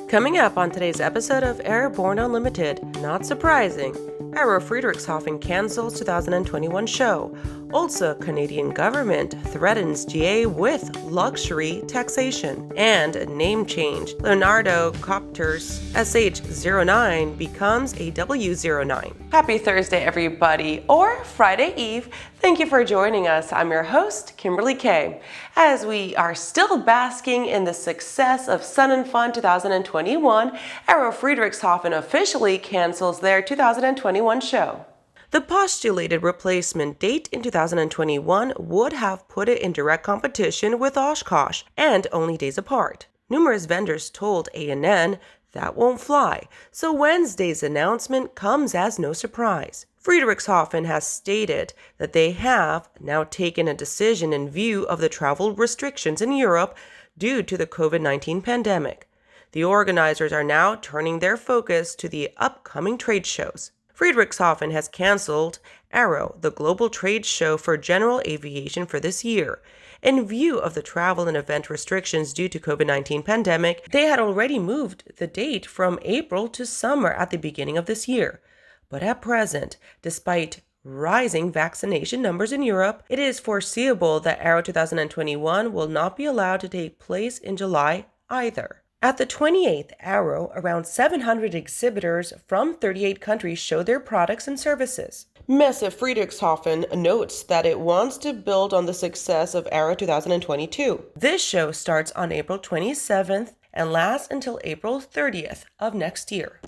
Coming up on today's episode of Airborne Unlimited, not surprising, AERO Friedrichshafen cancels 2021 show. Also, Canadian government threatens GA with luxury taxation. And name change. Leonardo-Kopter's SH09 becomes a W09. Happy Thursday, everybody, or Friday Eve. Thank you for joining us. I'm your host, Kimberly Kay. As we are still basking in the success of Sun and Fun 2021, AERO Friedrichshafen officially cancels their 2021 show. The postulated replacement date in 2021 would have put it in direct competition with Oshkosh, and only days apart. Numerous vendors told ANN that won't fly, so Wednesday's announcement comes as no surprise. Friedrichshafen has stated that they have now taken a decision in view of the travel restrictions in Europe due to the COVID-19 pandemic. The organizers are now turning their focus to the upcoming trade shows. Friedrichshafen has canceled AERO, the global trade show for general aviation, for this year. In view of the travel and event restrictions due to COVID-19 pandemic, they had already moved the date from April to summer at the beginning of this year. But at present, despite rising vaccination numbers in Europe, it is foreseeable that AERO 2021 will not be allowed to take place in July either. At the 28th AERO, around 700 exhibitors from 38 countries show their products and services. Messe Friedrichshafen notes that it wants to build on the success of AERO 2022. This show starts on April 27th and lasts until April 30th of next year.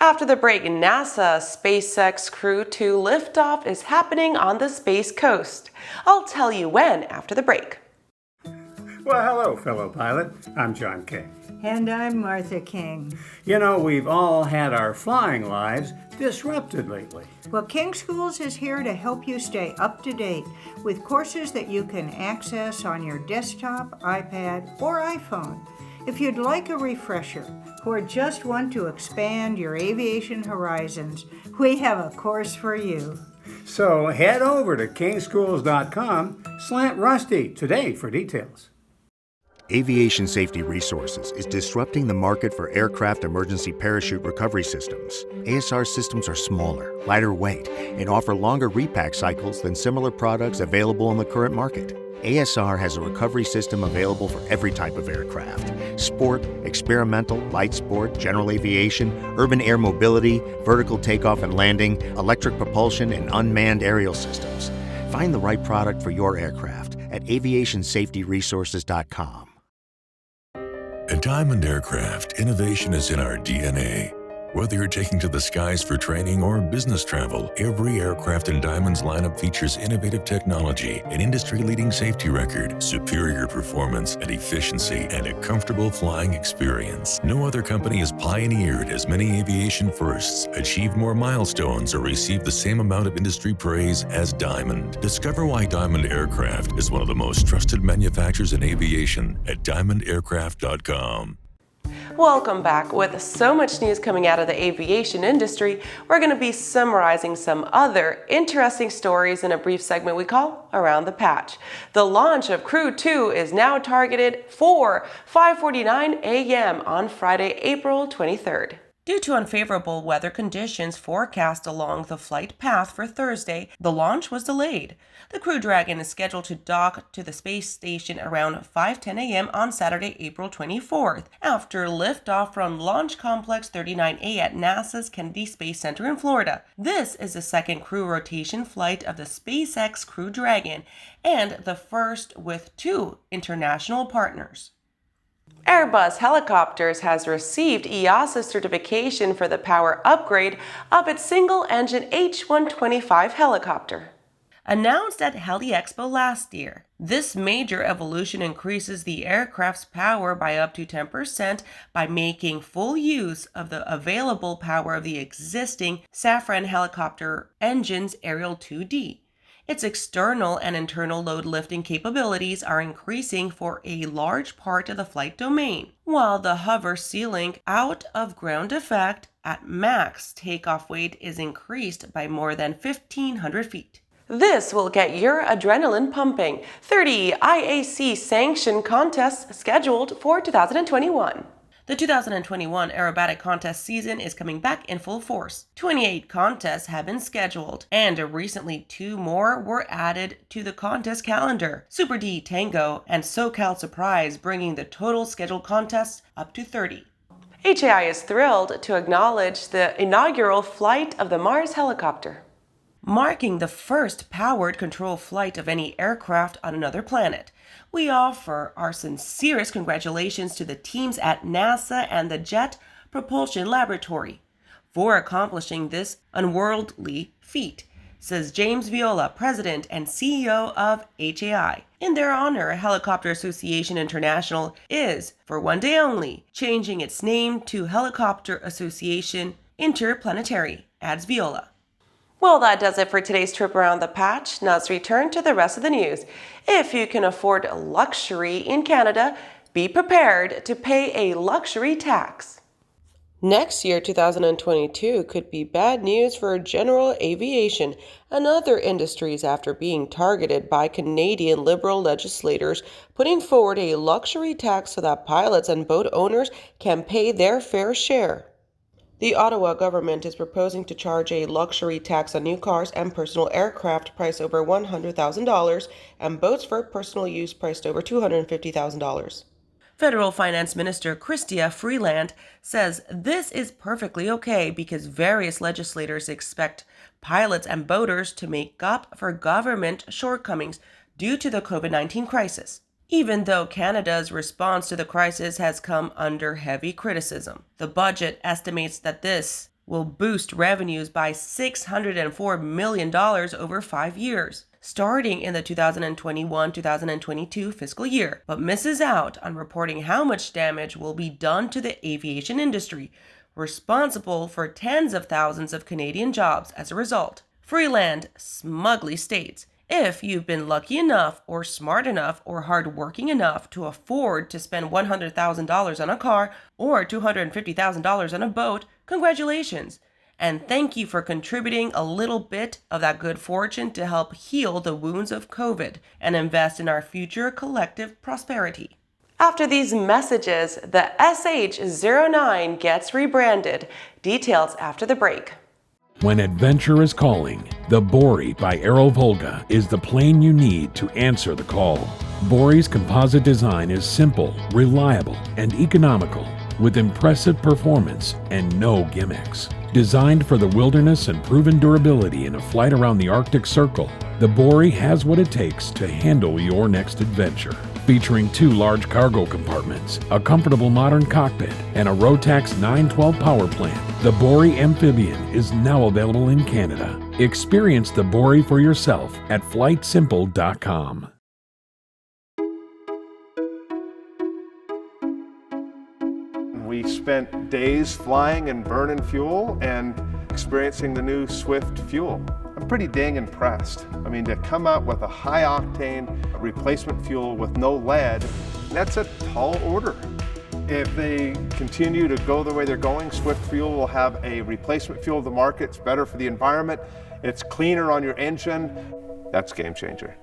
After the break, NASA's SpaceX Crew 2 liftoff is happening on the Space Coast. I'll tell you when after the break. Well, hello, fellow pilot. I'm John King. And I'm Martha King. You know, we've all had our flying lives disrupted lately. Well, King Schools is here to help you stay up to date with courses that you can access on your desktop, iPad, or iPhone. If you'd like a refresher or just want to expand your aviation horizons, we have a course for you. So head over to kingschools.com/rusty today for details. Aviation Safety Resources is disrupting the market for aircraft emergency parachute recovery systems. ASR systems are smaller, lighter weight, and offer longer repack cycles than similar products available in the current market. ASR has a recovery system available for every type of aircraft: sport, experimental, light sport, general aviation, urban air mobility, vertical takeoff and landing, electric propulsion, and unmanned aerial systems. Find the right product for your aircraft at aviationsafetyresources.com. At Diamond Aircraft, innovation is in our DNA. Whether you're taking to the skies for training or business travel, every aircraft in Diamond's lineup features innovative technology, an industry-leading safety record, superior performance and efficiency, and a comfortable flying experience. No other company has pioneered as many aviation firsts, achieved more milestones, or received the same amount of industry praise as Diamond. Discover why Diamond Aircraft is one of the most trusted manufacturers in aviation at diamondaircraft.com. Welcome back. With so much news coming out of the aviation industry, we're going to be summarizing some other interesting stories in a brief segment we call Around the Patch. The launch of Crew 2 is now targeted for 5:49 a.m. on Friday, April 23rd. Due to unfavorable weather conditions forecast along the flight path for Thursday, the launch was delayed. The Crew Dragon is scheduled to dock to the space station around 5:10 a.m. on Saturday, April 24th, after liftoff from Launch Complex 39A at NASA's Kennedy Space Center in Florida. This is the second crew rotation flight of the SpaceX Crew Dragon and the first with two international partners. Airbus Helicopters has received EASA certification for the power upgrade of its single-engine H125 helicopter. Announced at Heli Expo last year, this major evolution increases the aircraft's power by up to 10% by making full use of the available power of the existing Safran helicopter engine's Ariel 2D. Its external and internal load lifting capabilities are increasing for a large part of the flight domain, while the hover ceiling out of ground effect at max takeoff weight is increased by more than 1,500 feet. This will get your adrenaline pumping. 30 IAC sanctioned contests scheduled for 2021. The 2021 aerobatic contest season is coming back in full force. 28 contests have been scheduled, and recently 2 more were added to the contest calendar. Super D Tango and SoCal Surprise, bringing the total scheduled contests up to 30. HAI is thrilled to acknowledge the inaugural flight of the Mars helicopter, marking the first powered control flight of any aircraft on another planet. We offer our sincerest congratulations to the teams at NASA and the Jet Propulsion Laboratory for accomplishing this unworldly feat, says James Viola, President and CEO of HAI. In their honor, Helicopter Association International is, for one day only, changing its name to Helicopter Association Interplanetary, adds Viola. Well, that does it for today's trip around the patch. Now let's return to the rest of the news. If you can afford luxury in Canada, be prepared to pay a luxury tax. Next year, 2022, could be bad news for general aviation and other industries after being targeted by Canadian Liberal legislators putting forward a luxury tax so that pilots and boat owners can pay their fair share. The Ottawa government is proposing to charge a luxury tax on new cars and personal aircraft priced over $100,000 and boats for personal use priced over $250,000. Federal Finance Minister Chrystia Freeland says this is perfectly okay because various legislators expect pilots and boaters to make up for government shortcomings due to the COVID-19 crisis, even though Canada's response to the crisis has come under heavy criticism. The budget estimates that this will boost revenues by $604 million over 5 years, starting in the 2021-2022 fiscal year, but misses out on reporting how much damage will be done to the aviation industry, responsible for tens of thousands of Canadian jobs as a result. Freeland smugly states, if you've been lucky enough or smart enough or hardworking enough to afford to spend $100,000 on a car or $250,000 on a boat, congratulations. And thank you for contributing a little bit of that good fortune to help heal the wounds of COVID and invest in our future collective prosperity. After these messages, the SH09 gets rebranded. Details after the break. When adventure is calling, the Bori by Aero Volga is the plane you need to answer the call. Bori's composite design is simple, reliable, and economical, with impressive performance and no gimmicks. Designed for the wilderness and proven durability in a flight around the Arctic Circle, the Bori has what it takes to handle your next adventure. Featuring 2 large cargo compartments, a comfortable modern cockpit, and a Rotax 912 power plant, the Bori Amphibian is now available in Canada. Experience the Bori for yourself at flightsimple.com. We spent days flying and burning fuel and experiencing the new Swift fuel. I'm pretty dang impressed. I mean, to come out with a high-octane replacement fuel with no lead, that's a tall order. If they continue to go the way they're going, Swift fuel will have a replacement fuel of the market. It's better for the environment. It's cleaner on your engine. That's a game changer.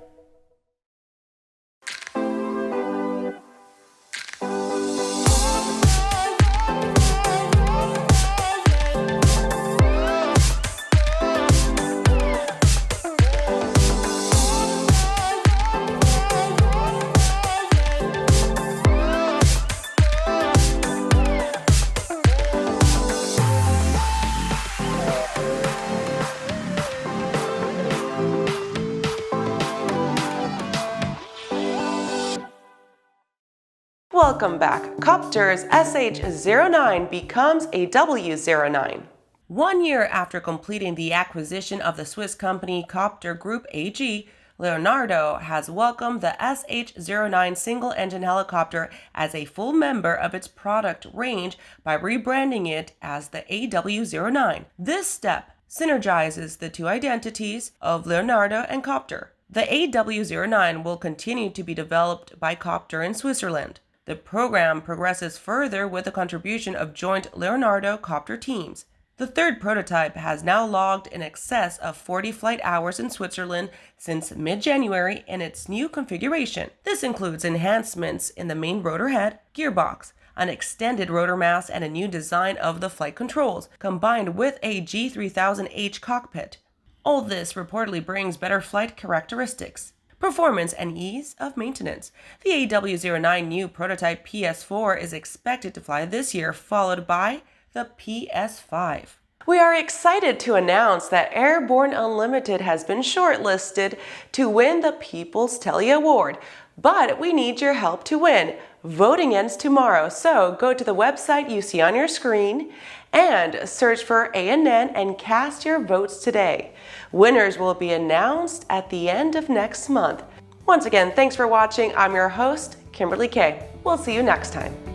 Welcome back. Kopter's SH09 becomes a W09. 1 year after completing the acquisition of the Swiss company Kopter Group AG, Leonardo has welcomed the SH09 single-engine helicopter as a full member of its product range by rebranding it as the AW09. This step synergizes the 2 identities of Leonardo and Kopter. The AW09 will continue to be developed by Kopter in Switzerland. The program progresses further with the contribution of joint Leonardo-Kopter teams. The third prototype has now logged in excess of 40 flight hours in Switzerland since mid-January in its new configuration. This includes enhancements in the main rotor head, gearbox, an extended rotor mast, and a new design of the flight controls, combined with a G3000H cockpit. All this reportedly brings better flight characteristics, performance, and ease of maintenance. The AW09 new prototype PS4 is expected to fly this year, followed by the PS5. We are excited to announce that Airborne Unlimited has been shortlisted to win the People's Telly Award, but we need your help to win. Voting ends tomorrow, so go to the website you see on your screen and search for ANN and cast your votes today. Winners will be announced at the end of next month. Once again, thanks for watching. I'm your host, Kimberly Kay. We'll see you next time.